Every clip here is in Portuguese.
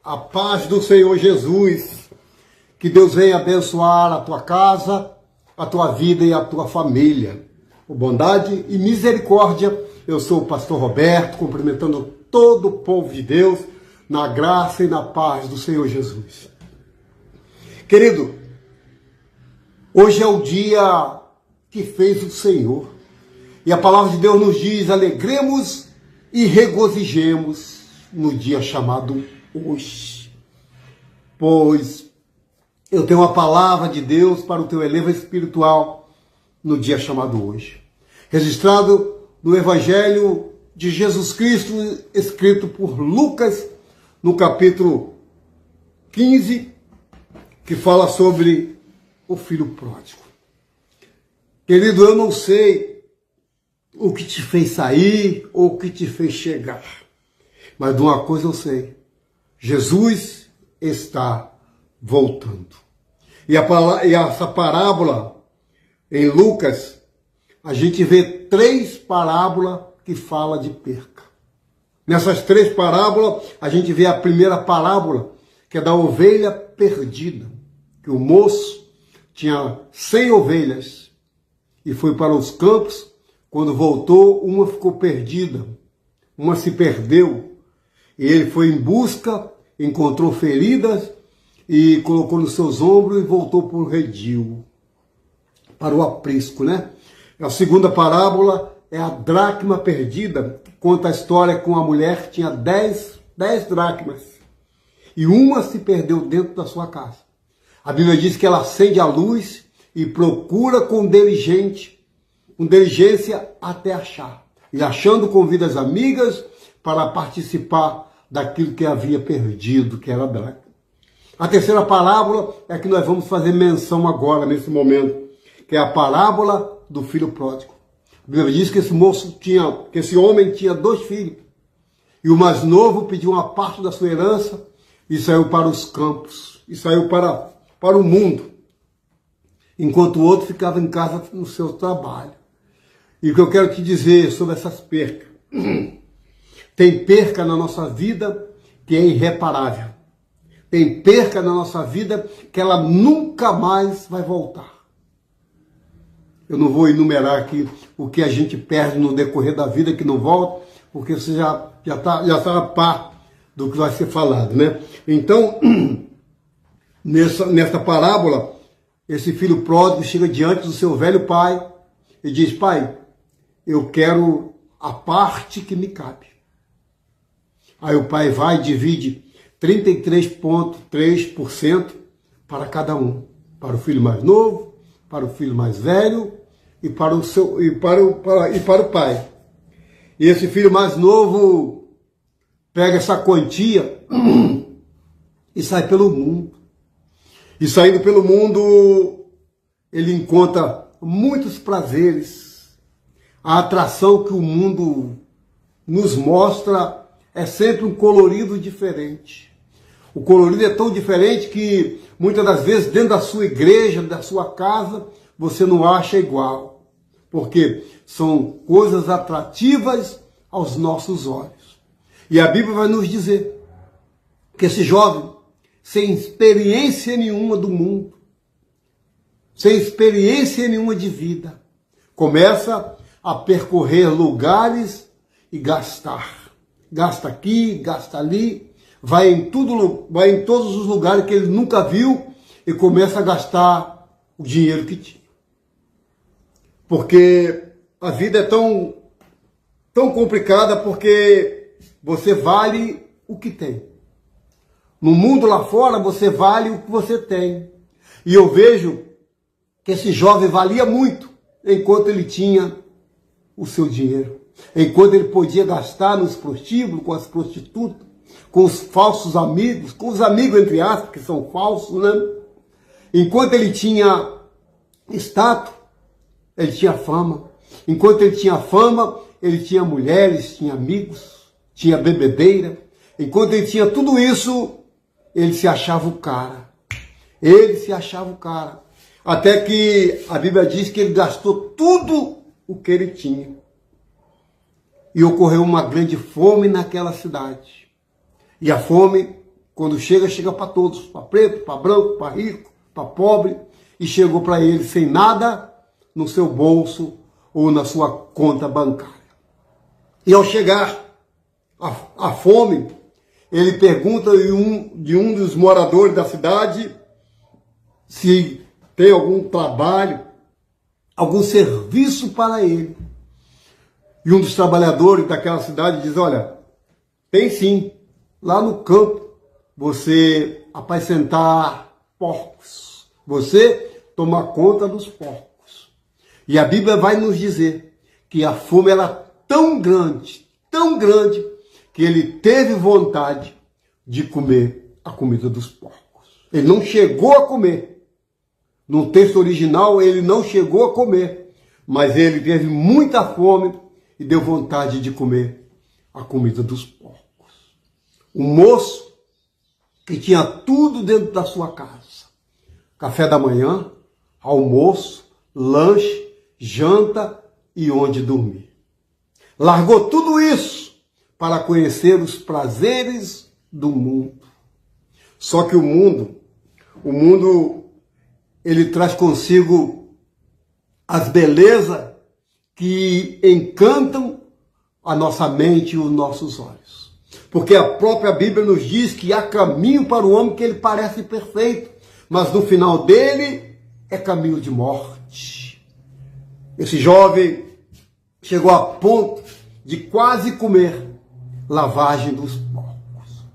A paz do Senhor Jesus, que Deus venha abençoar a tua casa, a tua vida e a tua família. Com bondade e misericórdia, eu sou o pastor Roberto, cumprimentando todo o povo de Deus, na graça e na paz do Senhor Jesus. Querido, hoje é o dia que fez o Senhor. E a palavra de Deus nos diz, alegremos e regozijemos no dia chamado hoje. Pois eu tenho uma palavra de Deus para o teu elevo espiritual no dia chamado hoje. Registrado no Evangelho de Jesus Cristo, escrito por Lucas, no capítulo 15, que fala sobre o filho pródigo. Querido, eu não sei o que te fez sair ou o que te fez chegar. Mas de uma coisa eu sei, Jesus está voltando. E essa parábola, em Lucas, a gente vê 3 parábolas que falam de perca. Nessas 3 parábolas, a gente vê a primeira parábola, que é da ovelha perdida. Que o moço tinha 100 ovelhas e foi para os campos. Quando voltou, uma ficou perdida, uma se perdeu. E ele foi em busca, encontrou feridas e colocou nos seus ombros e voltou para o redil, para o aprisco, né? A segunda parábola é a dracma perdida, que conta a história com a mulher que tinha 10 dracmas e uma se perdeu dentro da sua casa. A Bíblia diz que ela acende a luz e procura com diligência até achar. E achando, convida as amigas para participar daquilo que havia perdido, que era a dracma. A terceira parábola é a que nós vamos fazer menção agora, nesse momento, que é a parábola do filho pródigo. A Bíblia diz que esse homem tinha 2 filhos. E o mais novo pediu uma parte da sua herança e saiu para os campos, e saiu para o mundo, enquanto o outro ficava em casa no seu trabalho. E o que eu quero te dizer sobre essas percas? Tem perca na nossa vida que é irreparável. Tem perca na nossa vida que ela nunca mais vai voltar. Eu não vou enumerar aqui o que a gente perde no decorrer da vida que não volta, porque você já está a par do que vai ser falado, né? Então, nessa parábola, esse filho pródigo chega diante do seu velho pai e diz: pai, eu quero a parte que me cabe. Aí o pai vai e divide 33,3% para cada um. Para o filho mais novo, para o filho mais velho e para o pai. E esse filho mais novo pega essa quantia e sai pelo mundo. E saindo pelo mundo, ele encontra muitos prazeres. A atração que o mundo nos mostra é sempre um colorido diferente. O colorido é tão diferente que muitas das vezes dentro da sua igreja, da sua casa, você não acha igual. Porque são coisas atrativas aos nossos olhos. E a Bíblia vai nos dizer que esse jovem, sem experiência nenhuma do mundo, sem experiência nenhuma de vida, começa a percorrer lugares e gastar. Gasta aqui, gasta ali, vai em todos os lugares que ele nunca viu e começa a gastar o dinheiro que tinha. Porque a vida é tão complicada, porque você vale o que tem. No mundo lá fora, você vale o que você tem. E eu vejo que esse jovem valia muito enquanto ele tinha o seu dinheiro. Enquanto ele podia gastar nos prostíbulos, com as prostitutas, com os falsos amigos, com os amigos, entre aspas, que são falsos, né? Enquanto ele tinha status, ele tinha fama. Enquanto ele tinha fama, ele tinha mulheres, tinha amigos, tinha bebedeira. Enquanto ele tinha tudo isso, ele se achava o cara. Ele se achava o cara. Até que a Bíblia diz que ele gastou tudo o que ele tinha. E ocorreu uma grande fome naquela cidade. E a fome Quando chega, chega para todos, para preto, para branco, para rico, para pobre, e chegou para ele sem nada no seu bolso ou na sua conta bancária. E ao chegar a fome, ele pergunta de um dos moradores da cidade se tem algum trabalho, algum serviço para ele. E um dos trabalhadores daquela cidade diz, olha, tem sim, lá no campo, você apacentar porcos, você tomar conta dos porcos. E a Bíblia vai nos dizer que a fome era tão grande, que ele teve vontade de comer a comida dos porcos. Ele não chegou a comer. No texto original, ele não chegou a comer, mas ele teve muita fome e deu vontade de comer a comida dos porcos. Um moço que tinha tudo dentro da sua casa. Café da manhã, almoço, lanche, janta e onde dormir. Largou tudo isso para conhecer os prazeres do mundo. Só que o mundo, ele traz consigo as belezas que encantam a nossa mente e os nossos olhos. Porque a própria Bíblia nos diz que há caminho para o homem que ele parece perfeito, mas no final dele é caminho de morte. Esse jovem chegou a ponto de quase comer lavagem dos porcos.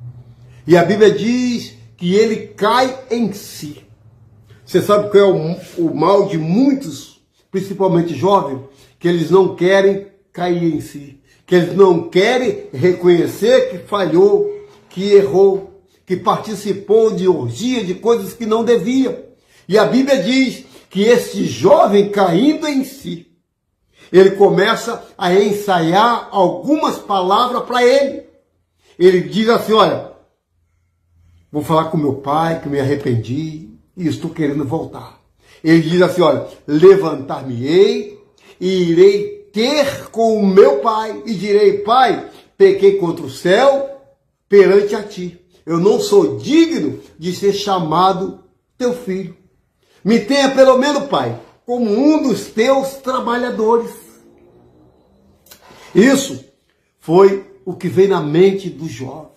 E a Bíblia diz que ele cai em si. Você sabe qual é o mal de muitos, principalmente jovens, que eles não querem cair em si, que eles não querem reconhecer que falhou, que errou, que participou de orgia, de coisas que não devia. E a Bíblia diz que esse jovem caindo em si, ele começa a ensaiar algumas palavras para ele. Ele diz assim, olha, vou falar com meu pai que me arrependi, e estou querendo voltar. Ele diz assim, olha, levantar-me-ei e irei ter com o meu pai e direi, pai, pequei contra o céu perante a ti. Eu não sou digno de ser chamado teu filho. Me tenha pelo menos, pai, como um dos teus trabalhadores. Isso foi o que veio na mente do jovem.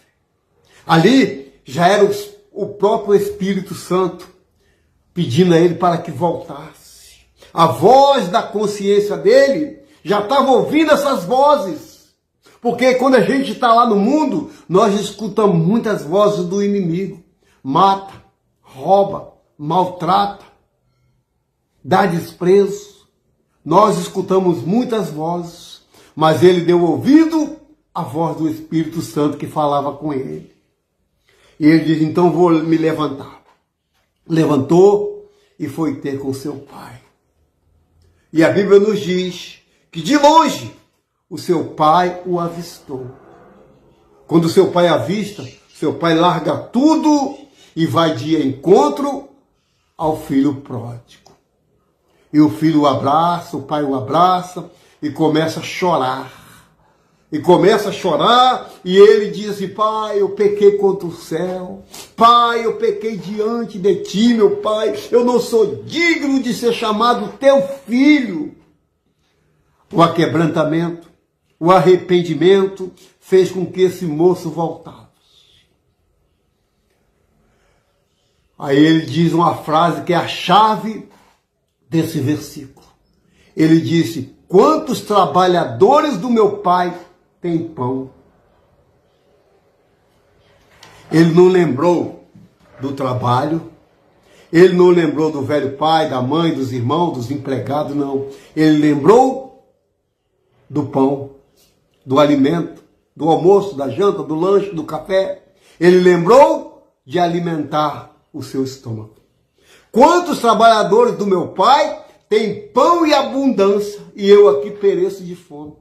Ali já era o próprio Espírito Santo pedindo a ele para que voltasse. A voz da consciência dele já estava ouvindo essas vozes. Porque quando a gente está lá no mundo, nós escutamos muitas vozes do inimigo. Mata, rouba, maltrata, dá desprezo. Nós escutamos muitas vozes, mas ele deu ouvido à voz do Espírito Santo que falava com ele. E ele diz, então vou me levantar. Levantou e foi ter com seu pai. E a Bíblia nos diz que de longe o seu pai o avistou. Quando o seu pai avista, seu pai larga tudo e vai de encontro ao filho pródigo. E o filho o abraça, o pai o abraça e começa a chorar. E começa a chorar, e ele diz assim, pai, eu pequei contra o céu. Pai, eu pequei diante de ti, meu pai. Eu não sou digno de ser chamado teu filho. O aquebrantamento, o arrependimento fez com que esse moço voltasse. Aí ele diz uma frase que é a chave desse versículo. Ele disse, quantos trabalhadores do meu pai tem pão? Ele não lembrou do trabalho, ele não lembrou do velho pai, da mãe, dos irmãos, dos empregados, não. Ele lembrou do pão, do alimento, do almoço, da janta, do lanche, do café. Ele lembrou de alimentar o seu estômago. Quantos trabalhadores do meu pai têm pão e abundância e eu aqui pereço de fome?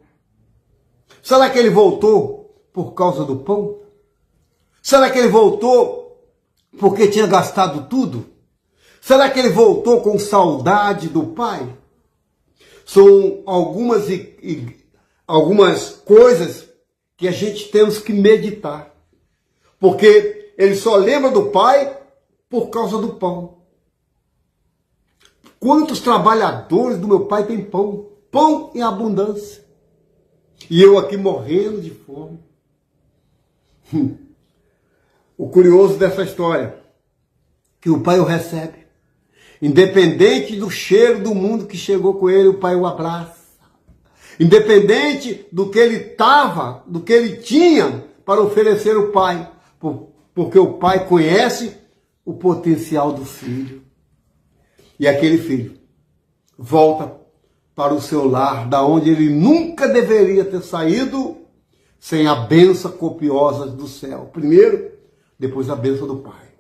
Será que ele voltou por causa do pão? Será que ele voltou porque tinha gastado tudo? Será que ele voltou com saudade do pai? São algumas coisas que a gente temos que meditar. Porque ele só lembra do pai por causa do pão. Quantos trabalhadores do meu pai têm pão? Pão em abundância. E eu aqui morrendo de fome. O curioso dessa história, que o pai o recebe. Independente do cheiro do mundo que chegou com ele, o pai o abraça. Independente do que ele estava, do que ele tinha para oferecer ao pai. Porque o pai conhece o potencial do filho. E aquele filho volta para o seu lar, da onde ele nunca deveria ter saído, sem a bênção copiosa do céu. Primeiro, depois a bênção do pai.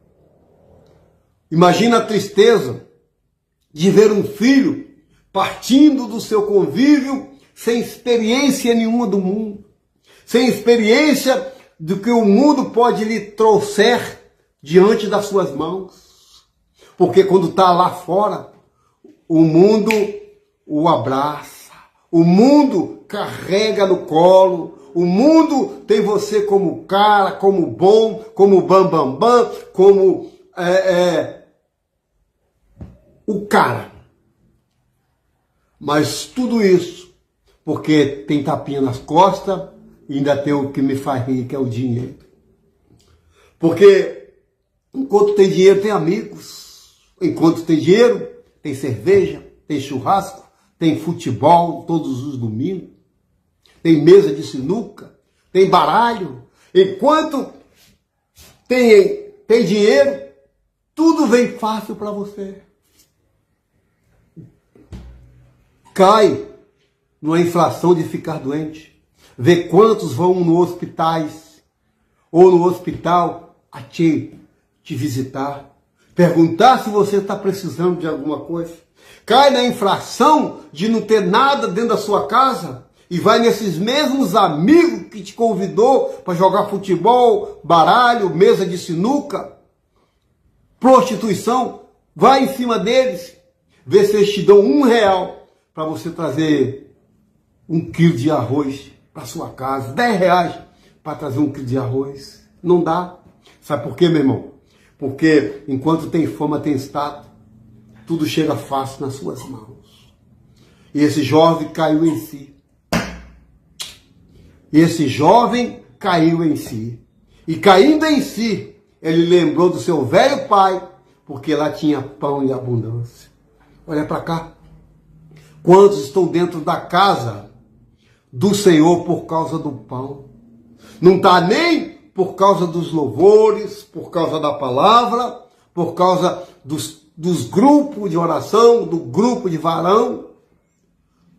Imagina a tristeza de ver um filho partindo do seu convívio sem experiência nenhuma do mundo, sem experiência do que o mundo pode lhe trouxer diante das suas mãos. Porque quando está lá fora, o mundo o abraça, o mundo carrega no colo, o mundo tem você como cara, como bom, como bambambam, como o cara. Mas tudo isso porque tem tapinha nas costas e ainda tem o que me faz rir, que é o dinheiro. Porque enquanto tem dinheiro, tem amigos. Enquanto tem dinheiro, tem cerveja, tem churrasco, tem futebol todos os domingos, tem mesa de sinuca, tem baralho. Enquanto tem dinheiro, tudo vem fácil para você. Cai numa inflação de ficar doente. Vê quantos vão no hospitais ou no hospital a te visitar. Perguntar se você está precisando de alguma coisa. Cai na infração de não ter nada dentro da sua casa e vai nesses mesmos amigos que te convidou para jogar futebol, baralho, mesa de sinuca, prostituição. Vai em cima deles, vê se eles te dão R$1 para você trazer 1 quilo de arroz para sua casa, R$10 para trazer 1 quilo de arroz. Não dá. Sabe por quê, meu irmão? Porque enquanto tem fama, tem status, tudo chega fácil nas suas mãos. E esse jovem caiu em si. E caindo em si, ele lembrou do seu velho pai, porque lá tinha pão em abundância. Olha para cá. Quantos estão dentro da casa do Senhor por causa do pão? Não está nem por causa dos louvores, por causa da palavra, por causa dos grupos de oração, do grupo de varão.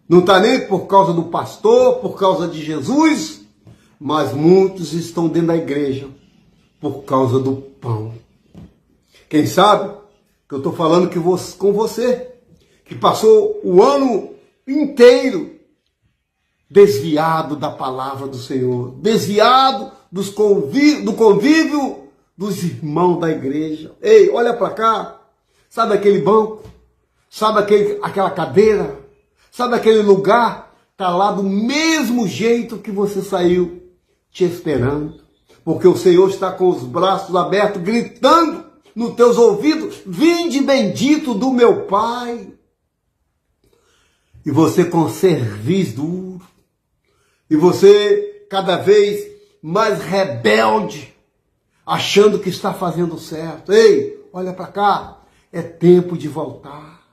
Não está nem por causa do pastor, por causa de Jesus, mas muitos estão dentro da igreja por causa do pão. Quem sabe que eu estou falando com você, que passou o ano inteiro desviado da palavra do Senhor, desviado do convívio dos irmãos da igreja. Ei, olha para cá, sabe aquele banco? Sabe aquela cadeira? Sabe aquele lugar? Está lá do mesmo jeito que você saiu, te esperando. Porque o Senhor está com os braços abertos, gritando nos teus ouvidos: vinde bendito do meu Pai. E você com cerviz duro. E você cada vez mais rebelde, achando que está fazendo certo. Ei, olha para cá. É tempo de voltar.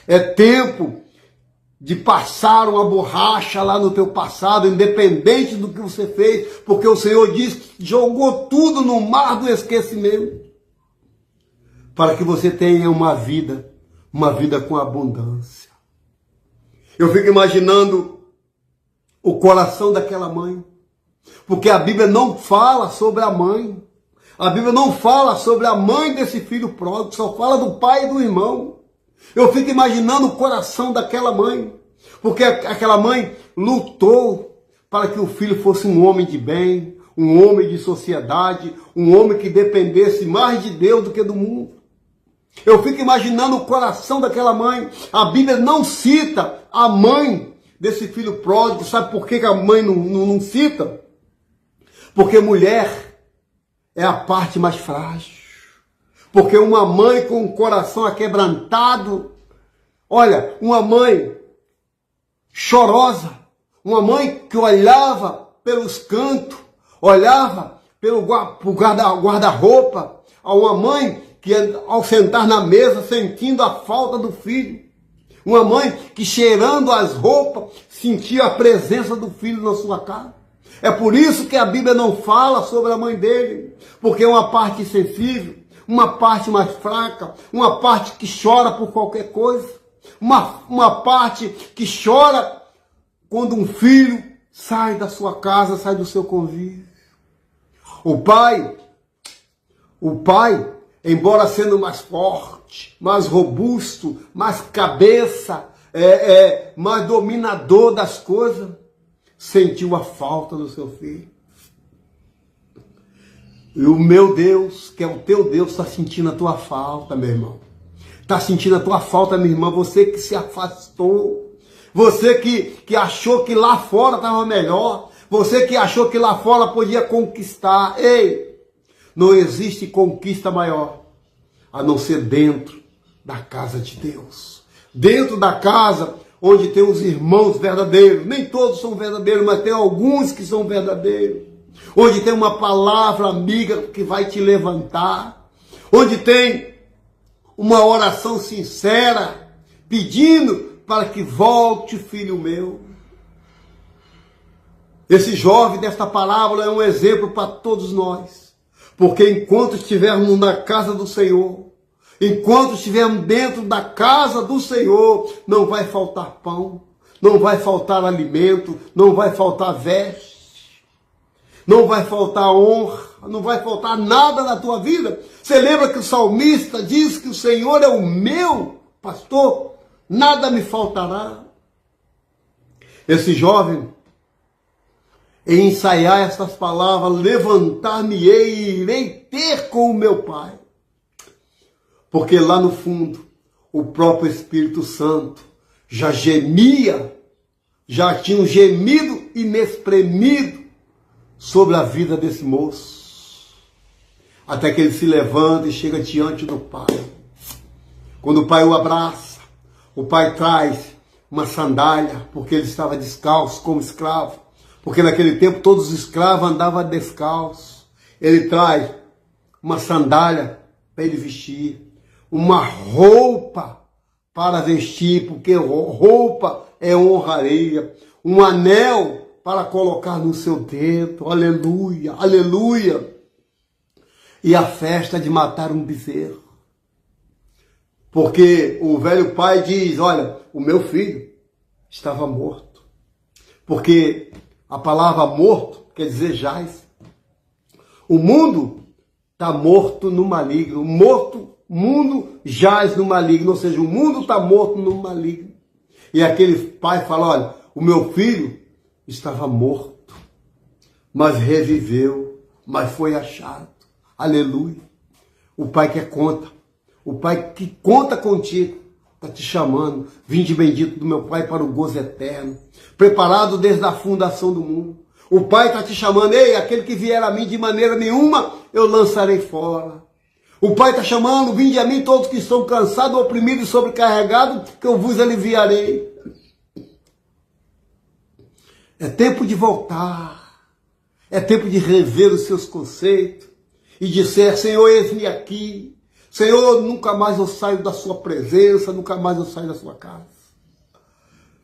É tempo de passar uma borracha lá no teu passado, independente do que você fez, porque o Senhor diz que jogou tudo no mar do esquecimento, para que você tenha uma vida com abundância. Eu fico imaginando o coração daquela mãe, porque a Bíblia não fala sobre a mãe, a Bíblia não fala sobre a mãe desse filho pródigo, só fala do pai e do irmão. Eu fico imaginando o coração daquela mãe, porque aquela mãe lutou para que o filho fosse um homem de bem, um homem de sociedade, um homem que dependesse mais de Deus do que do mundo. Eu fico imaginando o coração daquela mãe. A Bíblia não cita a mãe desse filho pródigo. Sabe por que a mãe não cita? Porque mulher é a parte mais frágil. Porque uma mãe com o coração aquebrantado, olha, uma mãe chorosa, uma mãe que olhava pelos cantos, olhava pelo guarda-roupa, a uma mãe que ao sentar na mesa sentindo a falta do filho, uma mãe que cheirando as roupas sentia a presença do filho na sua casa. É por isso que a Bíblia não fala sobre a mãe dele, porque é uma parte sensível, uma parte mais fraca, uma parte que chora por qualquer coisa, uma parte que chora quando um filho sai da sua casa, sai do seu convívio. O pai, embora sendo mais forte, mais robusto, mais cabeça, mais dominador das coisas, sentiu a falta do seu filho. E o meu Deus, que é o teu Deus, está sentindo a tua falta, meu irmão. Está sentindo a tua falta, minha irmã. Você que se afastou. Você que achou que lá fora estava melhor. Você que achou que lá fora podia conquistar. Ei, não existe conquista maior a não ser dentro da casa de Deus. Dentro da casa onde tem os irmãos verdadeiros. Nem todos são verdadeiros, mas tem alguns que são verdadeiros. Onde tem uma palavra amiga que vai te levantar. Onde tem uma oração sincera pedindo para que volte, filho meu. Esse jovem desta parábola é um exemplo para todos nós. Porque enquanto estivermos na casa do Senhor, enquanto estivermos dentro da casa do Senhor, não vai faltar pão, não vai faltar alimento, não vai faltar veste, não vai faltar honra, não vai faltar nada na tua vida. Você lembra que o salmista diz que o Senhor é o meu pastor, nada me faltará. Esse jovem, em ensaiar estas palavras, levantar-me-ei e irei ter com o meu pai. Porque lá no fundo, o próprio Espírito Santo já gemia, já tinha um gemido inexprimido sobre a vida desse moço. Até que ele se levanta e chega diante do pai. Quando o pai o abraça, o pai traz uma sandália, porque ele estava descalço como escravo. Porque naquele tempo todos os escravos andavam descalços. Ele traz uma sandália para ele vestir, uma roupa para vestir, porque roupa é honraria, um anel para colocar no seu dedo, aleluia, aleluia. E a festa de matar um bezerro. Porque o velho pai diz, olha, o meu filho estava morto. Porque a palavra morto quer dizer jaz. O mundo está morto no maligno. O mundo jaz no maligno. Ou seja, o mundo está morto no maligno. E aquele pai fala, olha, o meu filho estava morto, mas reviveu, mas foi achado. Aleluia. O pai que conta. O pai que conta contigo. Está te chamando. Vinde bendito do meu pai para o gozo eterno. Preparado desde a fundação do mundo. O pai está te chamando. Ei, aquele que vier a mim de maneira nenhuma, eu lançarei fora. O pai está chamando. Vinde a mim todos que estão cansados, oprimidos e sobrecarregados, que eu vos aliviarei. É tempo de voltar. É tempo de rever os seus conceitos. E dizer, Senhor, eis-me aqui. Senhor, nunca mais eu saio da sua presença, nunca mais eu saio da sua casa.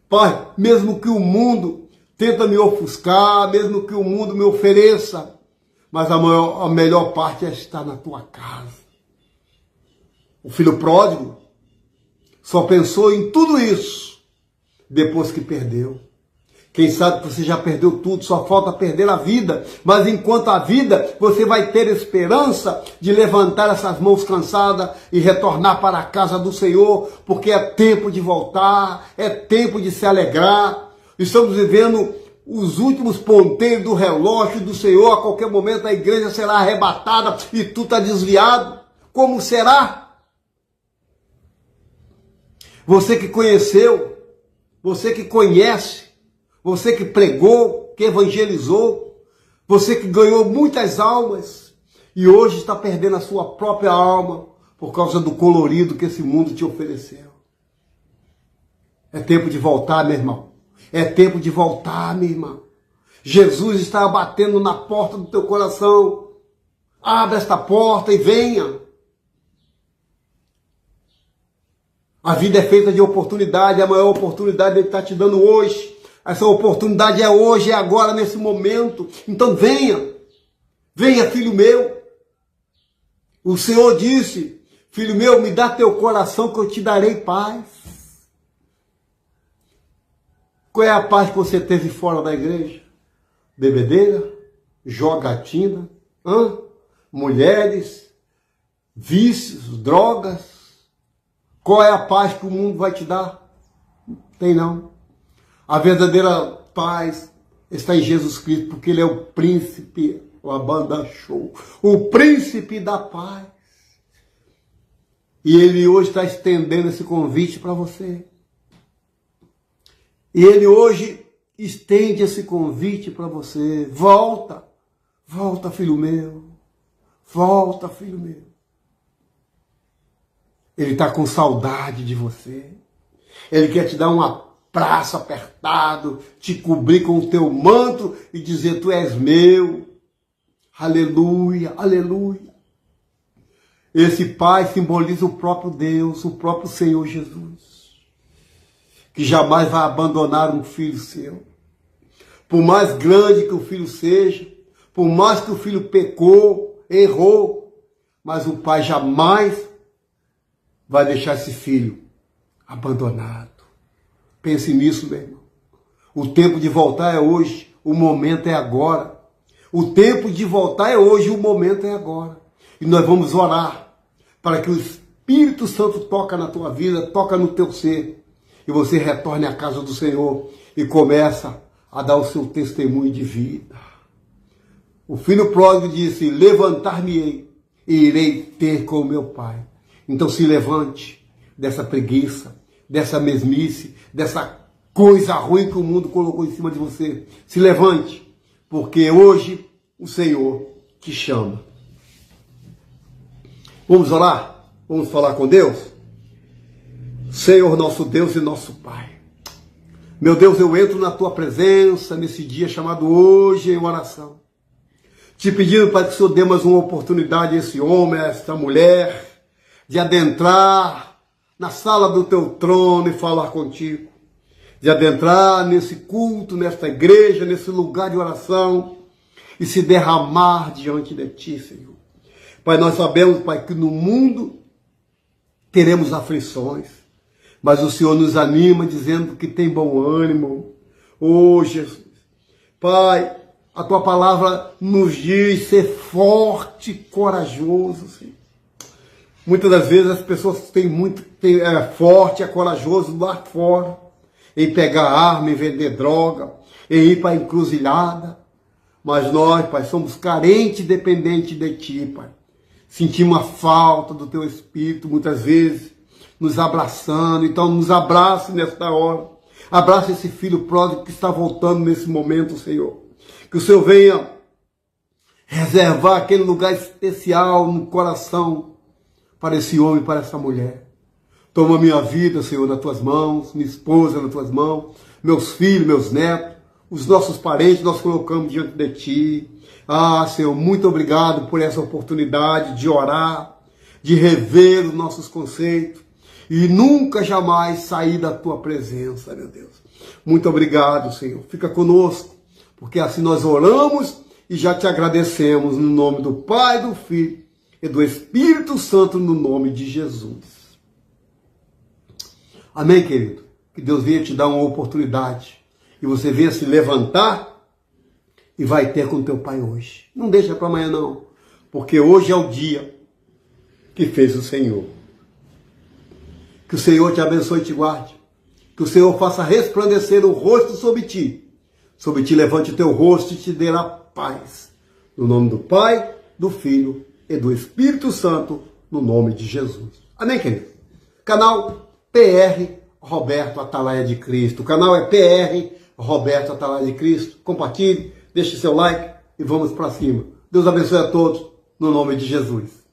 Pai, mesmo que o mundo tenta me ofuscar, mesmo que o mundo me ofereça, mas a melhor parte é estar na tua casa. O filho pródigo só pensou em tudo isso depois que perdeu. Quem sabe que você já perdeu tudo, só falta perder a vida. Mas enquanto a vida, você vai ter esperança de levantar essas mãos cansadas e retornar para a casa do Senhor, porque é tempo de voltar, é tempo de se alegrar. Estamos vivendo os últimos ponteiros do relógio do Senhor. A qualquer momento a igreja será arrebatada e tu está desviado. Como será? Você que conheceu, você que conhece, você que pregou, que evangelizou, você que ganhou muitas almas, E hoje está perdendo a sua própria alma por causa do colorido que esse mundo te ofereceu. É tempo de voltar, meu irmão. É tempo de voltar, minha irmã. Jesus está batendo na porta do teu coração. Abra esta porta e venha. A vida é feita de oportunidade. A maior oportunidade Ele está te dando hoje. Essa oportunidade é hoje, é agora, nesse momento. Então venha. Venha, filho meu. O Senhor disse, filho meu, me dá teu coração que eu te darei paz. Qual é a paz que você teve fora da igreja? Bebedeira? Jogatina? Mulheres? Vícios? Drogas? Qual é a paz que o mundo vai te dar? Tem não. A verdadeira paz está em Jesus Cristo, porque Ele é o príncipe, a banda show, o príncipe da paz. E Ele hoje está estendendo esse convite para você. E Ele hoje estende esse convite para você. Volta, volta, filho meu. Volta, filho meu. Ele está com saudade de você. Ele quer te dar um abraço apertado, te cobrir com o teu manto e dizer, tu és meu. Aleluia, aleluia. Esse Pai simboliza o próprio Deus, o próprio Senhor Jesus, que jamais vai abandonar um filho seu. Por mais grande que o filho seja, por mais que o filho pecou, errou, mas o Pai jamais vai deixar esse filho abandonado. Pense nisso, meu irmão. O tempo de voltar é hoje, o momento é agora. O tempo de voltar é hoje, o momento é agora. E nós vamos orar para que o Espírito Santo toque na tua vida, toque no teu ser, e você retorne à casa do Senhor e começa a dar o seu testemunho de vida. O filho pródigo disse, levantar-me-ei e irei ter com o meu pai. Então se levante dessa preguiça, dessa mesmice, dessa coisa ruim que o mundo colocou em cima de você. Se levante, porque hoje o Senhor te chama. Vamos orar? Vamos falar com Deus? Senhor, nosso Deus e nosso Pai. Meu Deus, eu entro na tua presença nesse dia chamado hoje em oração. Te pedindo para que o Senhor dê mais uma oportunidade a esse homem, a esta mulher, de adentrar na sala do teu trono e falar contigo. De adentrar nesse culto, nesta igreja, nesse lugar de oração e se derramar diante de ti, Senhor. Pai, nós sabemos, Pai, que no mundo teremos aflições, mas o Senhor nos anima dizendo que tem bom ânimo. Oh, Jesus. Pai, a tua palavra nos diz ser forte e corajoso, Senhor. Muitas das vezes as pessoas têm forte e corajoso lá fora, em pegar arma, em vender droga, em ir para a encruzilhada. Mas nós, Pai, somos carentes e dependentes de Ti, Pai. Sentimos a falta do Teu Espírito, muitas vezes, nos abraçando. Então, nos abrace nesta hora. Abraça esse filho pródigo que está voltando nesse momento, Senhor. Que o Senhor venha reservar aquele lugar especial no coração para esse homem, para essa mulher. Toma minha vida, Senhor, nas Tuas mãos, minha esposa nas Tuas mãos, meus filhos, meus netos, os nossos parentes, nós colocamos diante de Ti. Ah, Senhor, muito obrigado por essa oportunidade de orar, de rever os nossos conceitos e nunca jamais sair da Tua presença, meu Deus. Muito obrigado, Senhor. Fica conosco, porque assim nós oramos e já Te agradecemos no nome do Pai, do Filho e do Espírito Santo, no nome de Jesus. Amém, querido? Que Deus venha te dar uma oportunidade e você venha se levantar e vai ter com teu Pai hoje. Não deixa para amanhã não, porque hoje é o dia que fez o Senhor. Que o Senhor te abençoe e te guarde. Que o Senhor faça resplandecer o rosto sobre ti. Sobre ti levante o teu rosto e te dê a paz. No nome do Pai, do Filho e do Espírito Santo, no nome de Jesus. Amém, querido? Canal PR Roberto Atalaia de Cristo. O canal é PR Roberto Atalaia de Cristo. Compartilhe, deixe seu like e vamos para cima. Deus abençoe a todos no nome de Jesus.